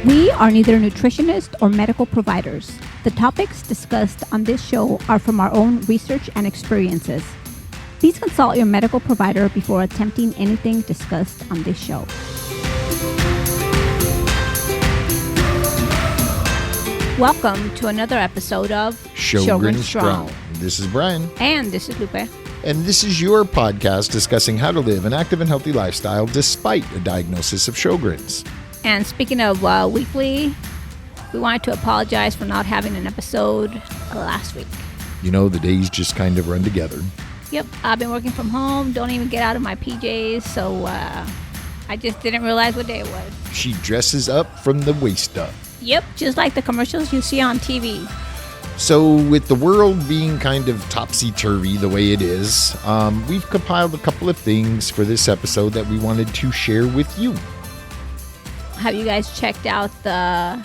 We are neither nutritionists or medical providers. The topics discussed on this show are from our own research and experiences. Please consult your medical provider before attempting anything discussed on this show. Welcome to another episode of Sjogren Strong. This is Brian. And this is Lupe. And this is your podcast discussing how to live an active and healthy lifestyle despite a diagnosis of Sjogren's. And speaking of weekly, we wanted to apologize for not having an episode last week. You know, the days just kind of run together. Yep, I've been working from home, don't even get out of my PJs, so I just didn't realize what day it was. She dresses up from the waist up. Yep, just like the commercials you see on TV. So with the world being kind of topsy-turvy the way it is, we've compiled a couple of things for this episode that we wanted to share with you. Have you guys checked out the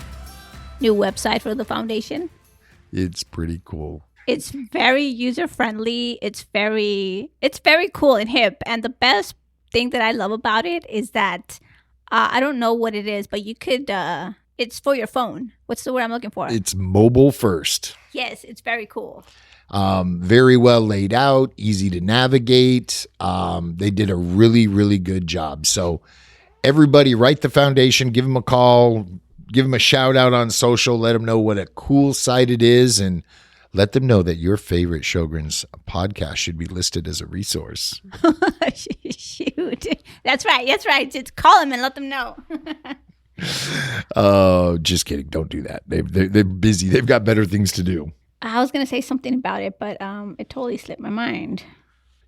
new website for the foundation? It's pretty cool. It's very user-friendly. It's very cool and hip. And the best thing that I love about it is that, I don't know what it is, but you could... it's for your phone. What's the word I'm looking for? It's mobile first. Yes, it's very cool. Very well laid out, easy to navigate. They did a really, really good job. So everybody write the foundation, give them a call, give them a shout out on social, let them know what a cool site it is, and let them know that your favorite Sjogren's podcast should be listed as a resource. Shoot. That's right. Just call them and let them know. Oh, just kidding. Don't do that. They're busy. They've got better things to do. I was going to say something about it, but it totally slipped my mind.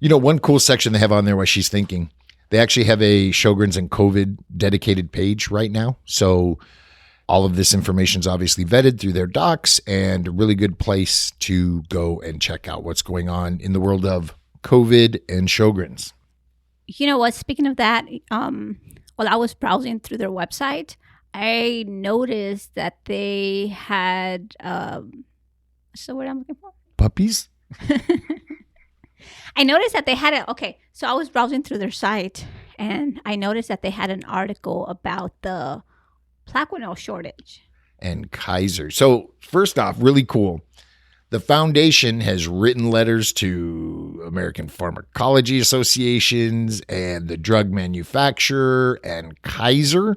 You know, one cool section they have on there while she's thinking, they actually have a Sjogren's and COVID dedicated page right now. So all of this information is obviously vetted through their docs and a really good place to go and check out what's going on in the world of COVID and Sjogren's. You know what? Speaking of that, while I was browsing through their website, I noticed that they had, what's the word I'm looking for? Puppies? I noticed that they had so I was browsing through their site and I noticed that they had an article about the Plaquenil shortage. And Kaiser. So first off, really cool. The foundation has written letters to American Pharmacology Associations and the drug manufacturer and Kaiser.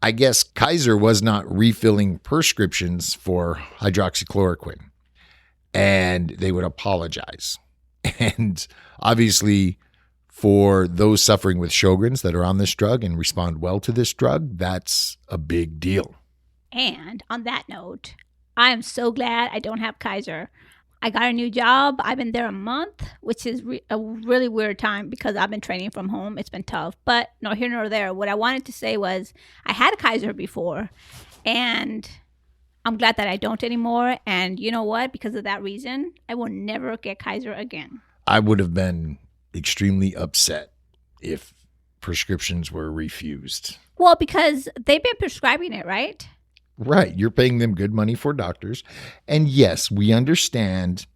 I guess Kaiser was not refilling prescriptions for hydroxychloroquine, and they would apologize. And obviously, for those suffering with Sjogren's that are on this drug and respond well to this drug, that's a big deal. And on that note, I am so glad I don't have Kaiser. I got a new job. I've been there a month, which is a really weird time because I've been training from home. It's been tough, but nor here nor there. What I wanted to say was I had Kaiser before, and I'm glad that I don't anymore. And you know what? Because of that reason, I will never get Kaiser again. I would have been extremely upset if prescriptions were refused. Well, because they've been prescribing it, right? Right. You're paying them good money for doctors. And yes, we understand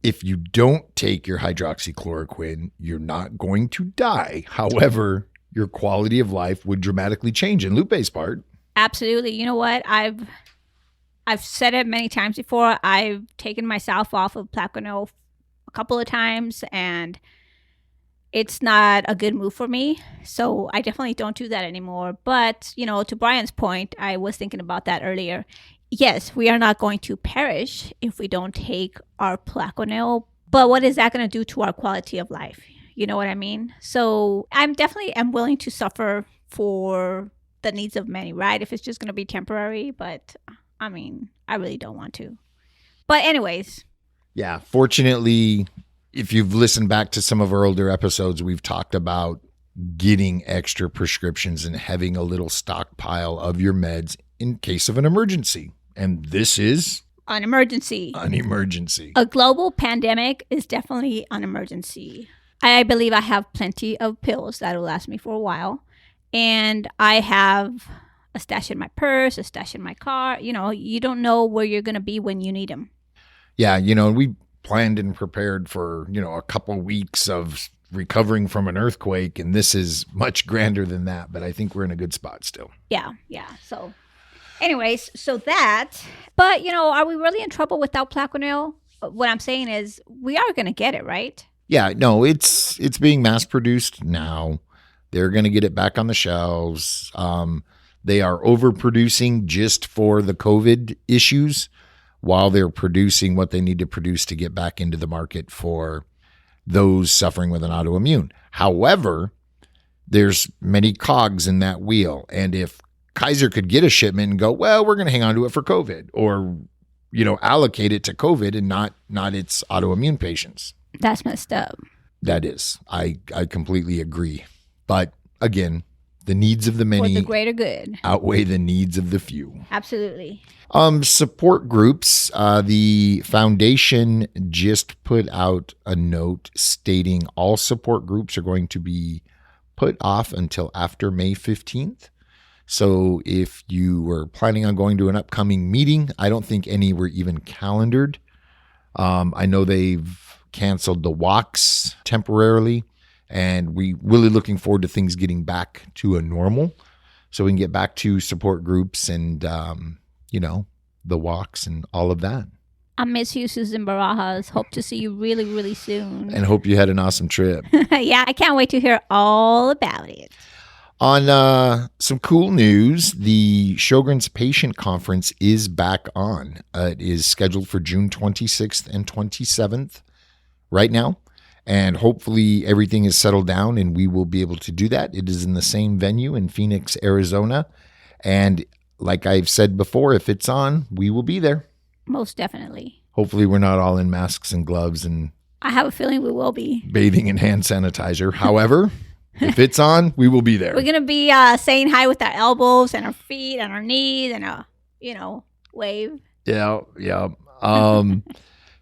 if you don't take your hydroxychloroquine, you're not going to die. However, your quality of life would dramatically change in Lupe's part. Absolutely. You know what? I've said it many times before. I've taken myself off of Plaquenil a couple of times, and it's not a good move for me. So I definitely don't do that anymore. But, you know, to Brian's point, I was thinking about that earlier. Yes, we are not going to perish if we don't take our Plaquenil. But what is that going to do to our quality of life? You know what I mean? So I'm definitely willing to suffer for the needs of many, right? If it's just going to be temporary. But, I mean, I really don't want to. But anyways. Yeah, fortunately, if you've listened back to some of our older episodes, we've talked about getting extra prescriptions and having a little stockpile of your meds in case of an emergency. And this is an emergency. An emergency. A global pandemic is definitely an emergency. I believe I have plenty of pills that will last me for a while. And I have a stash in my purse, a stash in my car. You know, you don't know where you're going to be when you need them. Yeah, you know, we planned and prepared for, you know, a couple weeks of recovering from an earthquake, and this is much grander than that, but I think we're in a good spot still. Yeah. So Anyways, so that, but are we really in trouble without Plaquenil? What I'm saying is we are going to get it, right? Yeah, no, it's being mass produced now. They're going to get it back on the shelves. They are overproducing just for the COVID issues while they're producing what they need to produce to get back into the market for those suffering with an autoimmune. However, there's many cogs in that wheel. And if Kaiser could get a shipment and go, well, we're going to hang on to it for COVID, or, allocate it to COVID and not its autoimmune patients. That's messed up. That is. I completely agree. But again, the needs of the many for the greater good outweigh the needs of the few. Absolutely. Support groups. The foundation just put out a note stating all support groups are going to be put off until after May 15th. So if you were planning on going to an upcoming meeting, I don't think any were even calendared. I know they've canceled the walks temporarily, and we really looking forward to things getting back to a normal so we can get back to support groups and, the walks and all of that. I miss you, Susan Barajas. Hope to see you really, really soon. And hope you had an awesome trip. Yeah, I can't wait to hear all about it. On some cool news, the Sjogren's Patient Conference is back on. It is scheduled for June 26th and 27th right now. And hopefully everything is settled down and we will be able to do that. It is in the same venue in Phoenix, Arizona. And like I've said before, if it's on, we will be there. Most definitely. Hopefully we're not all in masks and gloves and I have a feeling we will be. Bathing in hand sanitizer. However, if it's on, we will be there. We're going to be saying hi with our elbows and our feet and our knees and a, wave. Yeah.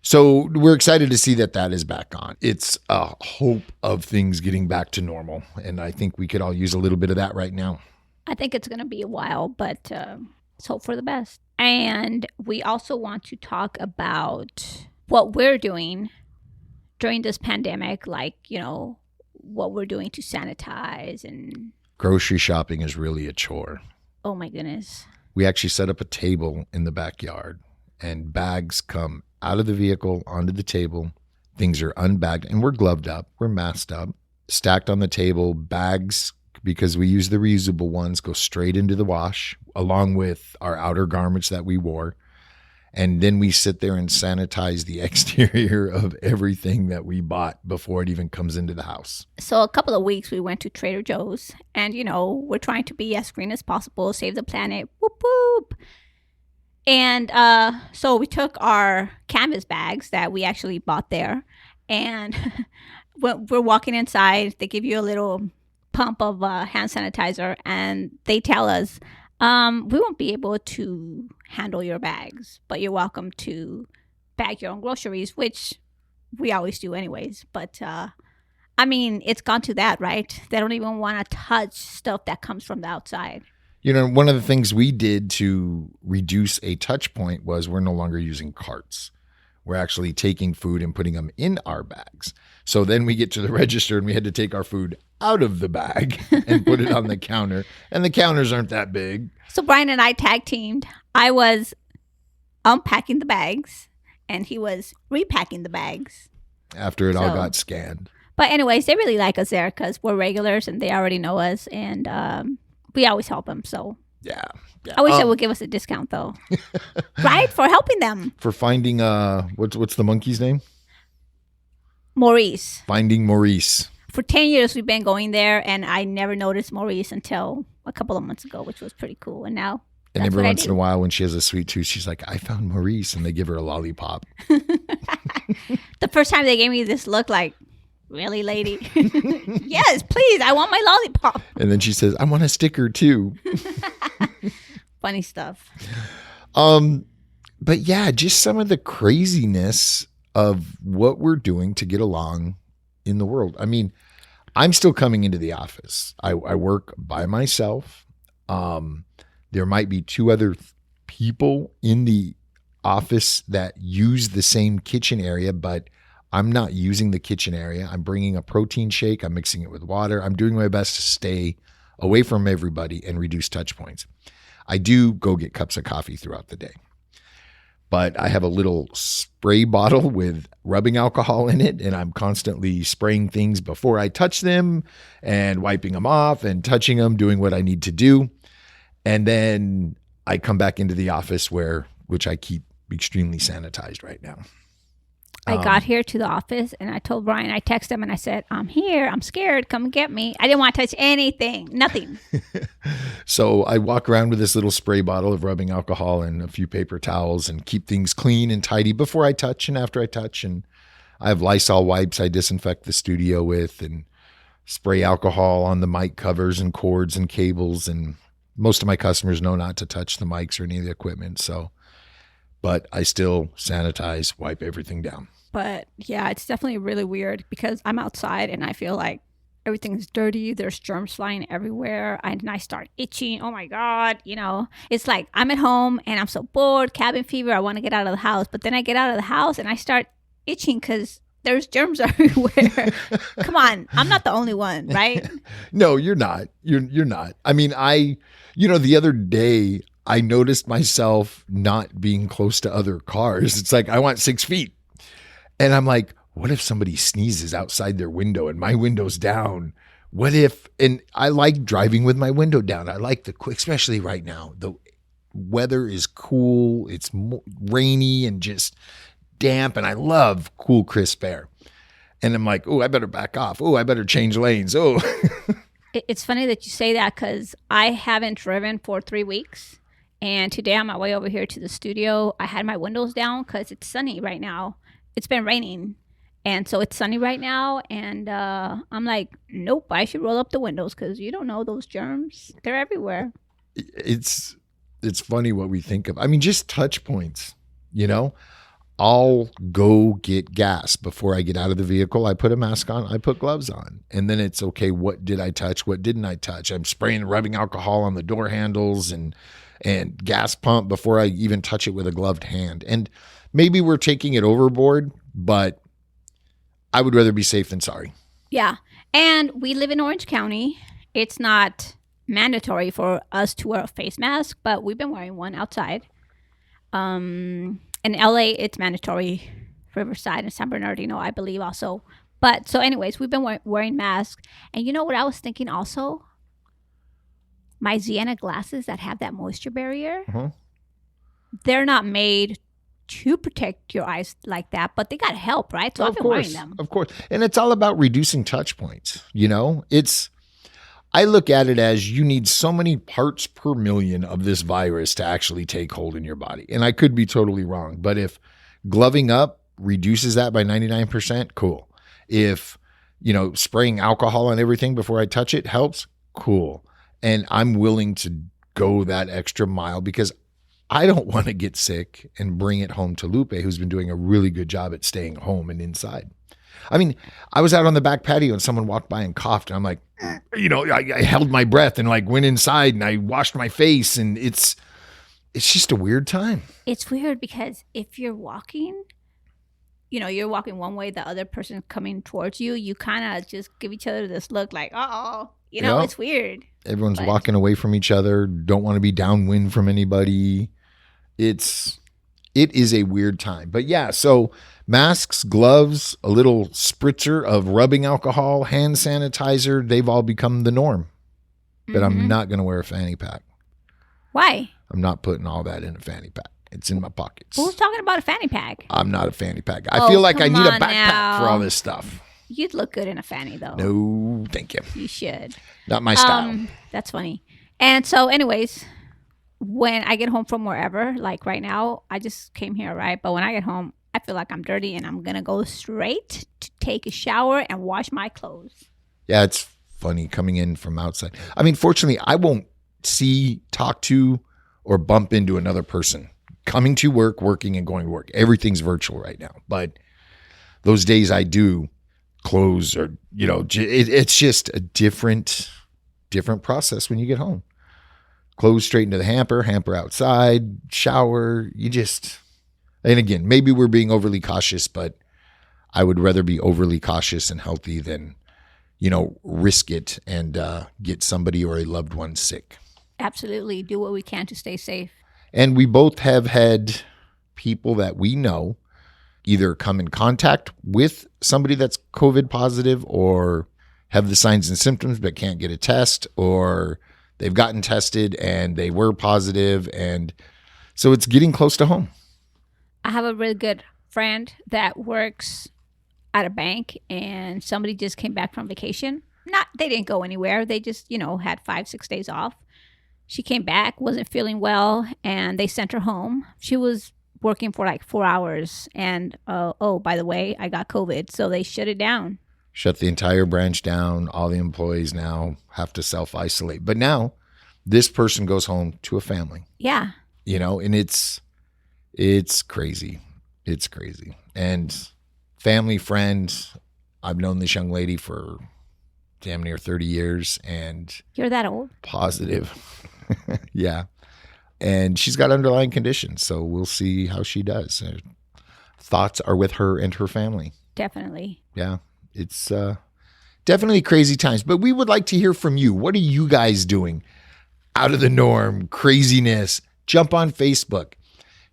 So we're excited to see that is back on. It's a hope of things getting back to normal. And I think we could all use a little bit of that right now. I think it's going to be a while, but let's hope for the best. And we also want to talk about what we're doing during this pandemic, like, what we're doing to sanitize and... Grocery shopping is really a chore. Oh, my goodness. We actually set up a table in the backyard and bags come out of the vehicle onto the table. Things are unbagged and we're gloved up. We're masked up, stacked on the table. Bags, because we use the reusable ones, go straight into the wash along with our outer garments that we wore. And then we sit there and sanitize the exterior of everything that we bought before it even comes into the house. So a couple of weeks we went to Trader Joe's and, we're trying to be as green as possible, save the planet, whoop, whoop. And so we took our canvas bags that we actually bought there and we're walking inside. They give you a little pump of hand sanitizer and they tell us, we won't be able to handle your bags, but you're welcome to bag your own groceries, which we always do anyways. But it's gone to that, right? They don't even want to touch stuff that comes from the outside. One of the things we did to reduce a touch point was we're no longer using carts. We're actually taking food and putting them in our bags. So then we get to the register and we had to take our food out of the bag and put it on the counter. And the counters aren't that big. So Brian and I tag teamed. I was unpacking the bags and he was repacking the bags. After it all got scanned. But anyways, they really like us there because we're regulars and they already know us. And we always help them. So yeah. I wish they would give us a discount though. Right? For helping them. For finding, what's the monkey's name? Maurice. Finding Maurice. For 10 years we've been going there and I never noticed Maurice until a couple of months ago, which was pretty cool. And now and every once in a while when she has a sweet tooth, she's like, I found Maurice, and they give her a lollipop. The first time they gave me this look like, really, lady? Yes, please. I want my lollipop. And then she says, I want a sticker too. Funny stuff. But yeah, just some of the craziness of what we're doing to get along in the world. I'm still coming into the office. I work by myself. There might be two other people in the office that use the same kitchen area, but I'm not using the kitchen area. I'm bringing a protein shake. I'm mixing it with water. I'm doing my best to stay away from everybody and reduce touch points. I do go get cups of coffee throughout the day. But I have a little spray bottle with rubbing alcohol in it, and I'm constantly spraying things before I touch them and wiping them off and touching them, doing what I need to do. And then I come back into the office which I keep extremely sanitized right now. I got here to the office and I told Brian, I texted him and I said, I'm here. I'm scared. Come get me. I didn't want to touch anything. Nothing. So I walk around with this little spray bottle of rubbing alcohol and a few paper towels and keep things clean and tidy before I touch and after I touch. And I have Lysol wipes I disinfect the studio with and spray alcohol on the mic covers and cords and cables. And most of my customers know not to touch the mics or any of the equipment. But I still sanitize, wipe everything down. But yeah, it's definitely really weird because I'm outside and I feel like everything's dirty. There's germs flying everywhere. And I start itching. Oh my God. It's like I'm at home and I'm so bored, cabin fever. I want to get out of the house. But then I get out of the house and I start itching because there's germs everywhere. Come on. I'm not the only one, right? No, you're not. You're not. I mean, the other day I noticed myself not being close to other cars. It's like I want 6 feet. And I'm like, what if somebody sneezes outside their window and my window's down? What if, and I like driving with my window down. I like especially right now, the weather is cool. It's rainy and just damp. And I love cool, crisp air. And I'm like, oh, I better back off. Oh, I better change lanes. Oh, it's funny that you say that because I haven't driven for 3 weeks. And today on my way over here to the studio, I had my windows down because it's sunny right now. It's been raining. And so it's sunny right now. And I'm like, nope, I should roll up the windows because you don't know those germs. They're everywhere. It's funny what we think of. I mean, just touch points, I'll go get gas before I get out of the vehicle. I put a mask on. I put gloves on. And then it's okay, what did I touch? What didn't I touch? I'm spraying rubbing alcohol on the door handles and gas pump before I even touch it with a gloved hand. And maybe we're taking it overboard, but I would rather be safe than sorry. Yeah. And we live in Orange County. It's not mandatory for us to wear a face mask, but we've been wearing one outside. In LA, it's mandatory. Riverside and San Bernardino, I believe also. But so anyways, we've been wearing masks. And you know what I was thinking also? My Sienna glasses that have that moisture barrier, they're not made to protect your eyes like that, but they got to help, right? So I've been wearing them. Of course. And it's all about reducing touch points. I look at it as you need so many parts per million of this virus to actually take hold in your body. And I could be totally wrong, but if gloving up reduces that by 99%, cool. If, spraying alcohol on everything before I touch it helps, cool. And I'm willing to go that extra mile because I don't want to get sick and bring it home to Lupe, who's been doing a really good job at staying home and inside. I mean, I was out on the back patio and someone walked by and coughed. And I'm like, I held my breath and went inside and I washed my face. And it's just a weird time. It's weird because if you're walking, you're walking one way, the other person coming towards you, you kind of just give each other this look like, uh-oh. It's weird. Everyone's walking away from each other, don't want to be downwind from anybody. It is a weird time. But yeah, so masks, gloves, a little spritzer of rubbing alcohol, hand sanitizer, they've all become the norm. But I'm not going to wear a fanny pack. Why? I'm not putting all that in a fanny pack. It's in my pockets. Who's talking about a fanny pack? I'm not a fanny pack. I feel like I need a backpack for all this stuff. You'd look good in a fanny, though. No, thank you. You should. Not my style. That's funny. And so, anyways, when I get home from wherever, like right now, I just came here, right? But when I get home, I feel like I'm dirty and I'm going to go straight to take a shower and wash my clothes. Yeah, it's funny coming in from outside. I mean, fortunately, I won't talk to, or bump into another person coming to work, working, and going to work. Everything's virtual right now. But those days I do, clothes or, it's just a different process when you get home. Clothes straight into the hamper outside, shower, and again, maybe we're being overly cautious, but I would rather be overly cautious and healthy than, risk it and get somebody or a loved one sick. Absolutely. Do what we can to stay safe. And we both have had people that we know either come in contact with somebody that's COVID positive or have the signs and symptoms but can't get a test, or they've gotten tested and they were positive. And so it's getting close to home. I have a really good friend that works at a bank, and somebody just came back from vacation. They didn't go anywhere. They just, had 5-6 days off. She came back, wasn't feeling well, and they sent her home. She was working for like 4 hours, and by the way, I got COVID, so they shut it down. Shut the entire branch down. All the employees now have to self-isolate. But now this person goes home to a family. Yeah. And it's crazy. It's crazy. And family, friends, I've known this young lady for damn near 30 years, and You're that old? positive. Yeah. And she's got underlying conditions, so we'll see how she does. Thoughts are with her and her family. Definitely. Yeah. It's definitely crazy times, but we would like to hear from you. What are you guys doing? Out of the norm, craziness. Jump on Facebook.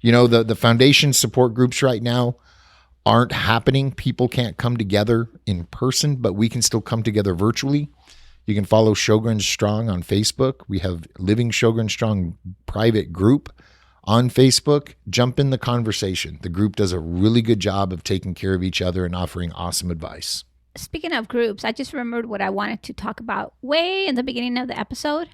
The foundation support groups right now aren't happening. People can't come together in person, but we can still come together virtually. You can follow Sjogren Strong on Facebook. We have Living Sjogren Strong private group on Facebook. Jump in the conversation. The group does a really good job of taking care of each other and offering awesome advice. Speaking of groups, I just remembered what I wanted to talk about way in the beginning of the episode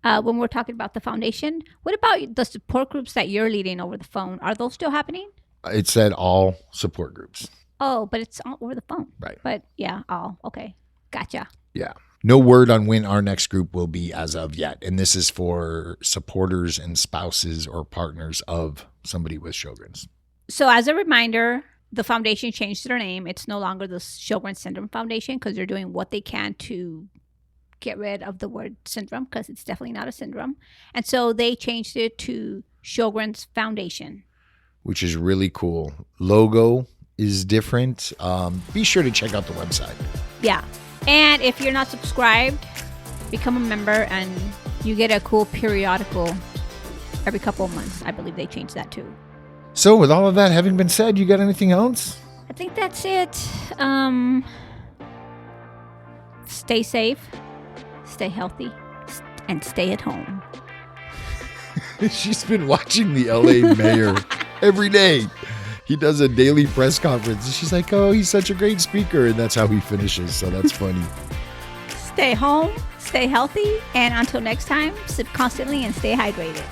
when we're talking about the foundation. What about the support groups that you're leading over the phone? Are those still happening? It said all support groups. Oh, but it's all over the phone. Right. But yeah, all. Okay. Gotcha. Yeah. No word on when our next group will be as of yet. And this is for supporters and spouses or partners of somebody with Sjogren's. So as a reminder, the foundation changed their name. It's no longer the Sjogren Syndrome Foundation because they're doing what they can to get rid of the word syndrome, because it's definitely not a syndrome. And so they changed it to Sjogren's Foundation. Which is really cool. Logo is different. Be sure to check out the website. Yeah. And if you're not subscribed, become a member and you get a cool periodical every couple of months. I believe they changed that too. So with all of that having been said, you got anything else? I think that's it. Stay safe, stay healthy, and stay at home. She's been watching the LA mayor every day. He does a daily press conference. She's like, oh, he's such a great speaker. And that's how he finishes. So that's funny. Stay home, stay healthy, and until next time, sip constantly and stay hydrated.